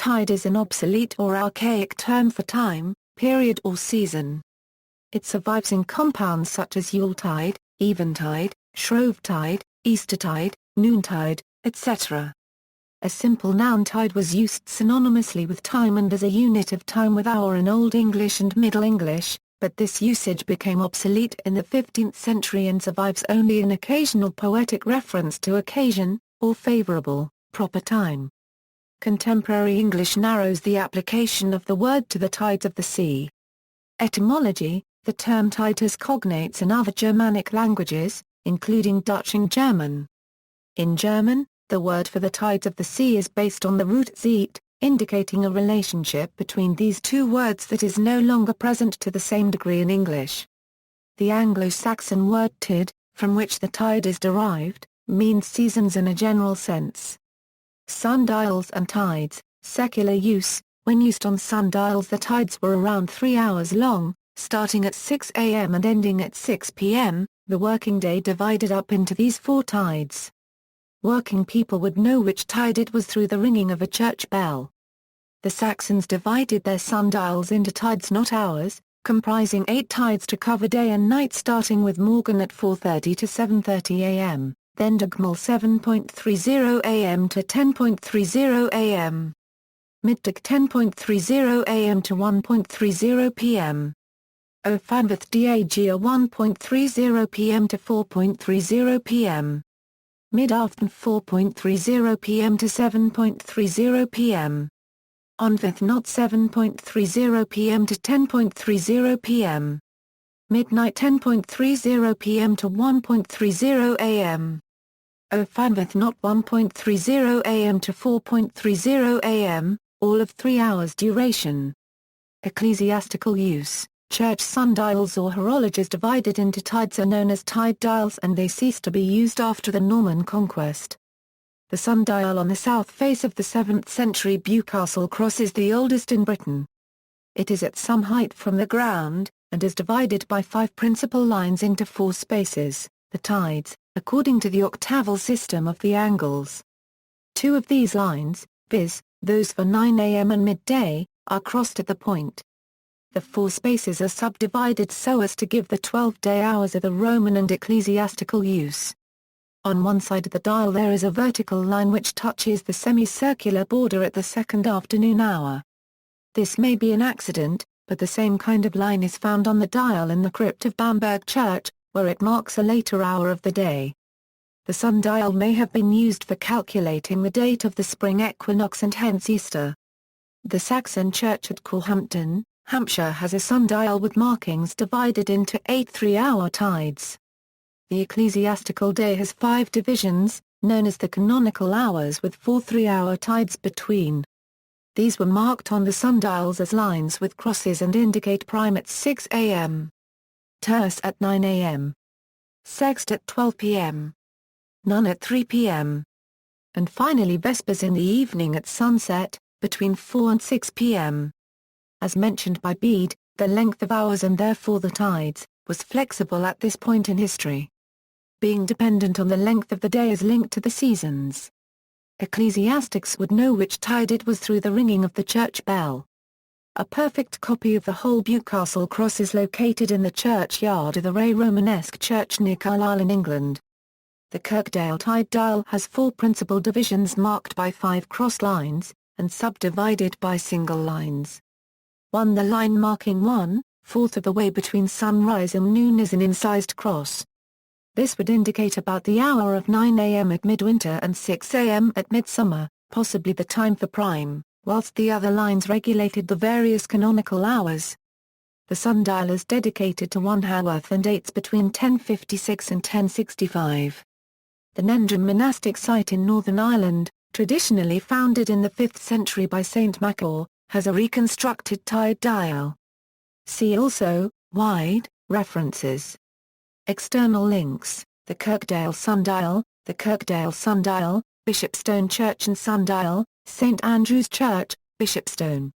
Yuletide is an obsolete or archaic term for time, period or season. It survives in compounds such as Yuletide, eventide, shrovetide, Eastertide, noontide, etc. A simple noun tide was used synonymously with time and as a unit of time with hour in Old English and Middle English, but this usage became obsolete in the 15th century and survives only in occasional poetic reference to occasion, or favourable, proper time. Contemporary English narrows the application of the word to the tides of the sea. Etymology: the term tide has cognates in other Germanic languages, including Dutch and German. In German, the word for the tides of the sea is based on the root zeit, indicating a relationship between these two words that is no longer present to the same degree in English. The Anglo-Saxon word tid, from which the tide is derived, means seasons in a general sense. Sundials and tides, secular use: when used on sundials the tides were around 3 hours long, starting at 6 a.m. and ending at 6 p.m., the working day divided up into these 4 tides. Working people would know which tide it was through the ringing of a church bell. The Saxons divided their sundials into tides not hours, comprising 8 tides to cover day and night, starting with morgen at 4:30 to 7:30 a.m., then dagmal 7:30 a.m. to 10:30 a.m. Middag 10:30 a.m. to 1:30 p.m. Ofanvith dag 1:30 p.m. to 4:30 p.m. Mid-afton 4:30 p.m. to 7:30 p.m. Onvith not 7:30 p.m. to 10:30 p.m. Midnight 10:30 p.m. to 1:30 a.m. Ofanvith not 1:30 a.m. to 4:30 a.m., all of 3 hours duration. Ecclesiastical use: church sundials or horologes divided into tides are known as tide dials, and they ceased to be used after the Norman conquest. The sundial on the south face of the 7th century Bewcastle Cross is the oldest in Britain. It is at some height from the ground, and is divided by 5 principal lines into 4 spaces, the tides, according to the octaval system of the angles. 2 of these lines, viz., those for 9 a.m. and midday, are crossed at the point. The 4 spaces are subdivided so as to give the 12-day hours of the Roman and ecclesiastical use. On one side of the dial there is a vertical line which touches the semicircular border at the second afternoon hour. This may be an accident, but the same kind of line is found on the dial in the crypt of Bamberg Church, where it marks a later hour of the day. The sundial may have been used for calculating the date of the spring equinox and hence Easter. The Saxon church at Corhampton, Hampshire has a sundial with markings divided into 8 3-hour tides. The ecclesiastical day has 5 divisions, known as the canonical hours, with 4 3-hour tides between. These were marked on the sundials as lines with crosses and indicate prime at 6 a.m., terce at 9 a.m., sext at 12 p.m., none at 3 p.m., and finally vespers in the evening at sunset, between 4 and 6 p.m. As mentioned by Bede, the length of hours and therefore the tides, was flexible at this point in history. Being dependent on the length of the day is linked to the seasons. Ecclesiastics would know which tide it was through the ringing of the church bell. A perfect copy of the whole Bewcastle Cross is located in the churchyard of the Ray Romanesque church near Carlisle in England. The Kirkdale Tide dial has 4 principal divisions marked by 5 cross lines, and subdivided by single lines. 1. The line marking 1/4 of the way between sunrise and noon is an incised cross. This would indicate about the hour of 9 a.m. at midwinter and 6 a.m. at midsummer, possibly the time for prime, whilst the other lines regulated the various canonical hours. The sundial is dedicated to one Haworth and dates between 1056 and 1065. The Nendrum monastic site in Northern Ireland, traditionally founded in the 5th century by Saint Macaur, has a reconstructed tide dial. See also, wide, references. External links: the Kirkdale Sundial, the Kirkdale Sundial, Bishopstone Church and Sundial, St Andrew's Church, Bishopstone.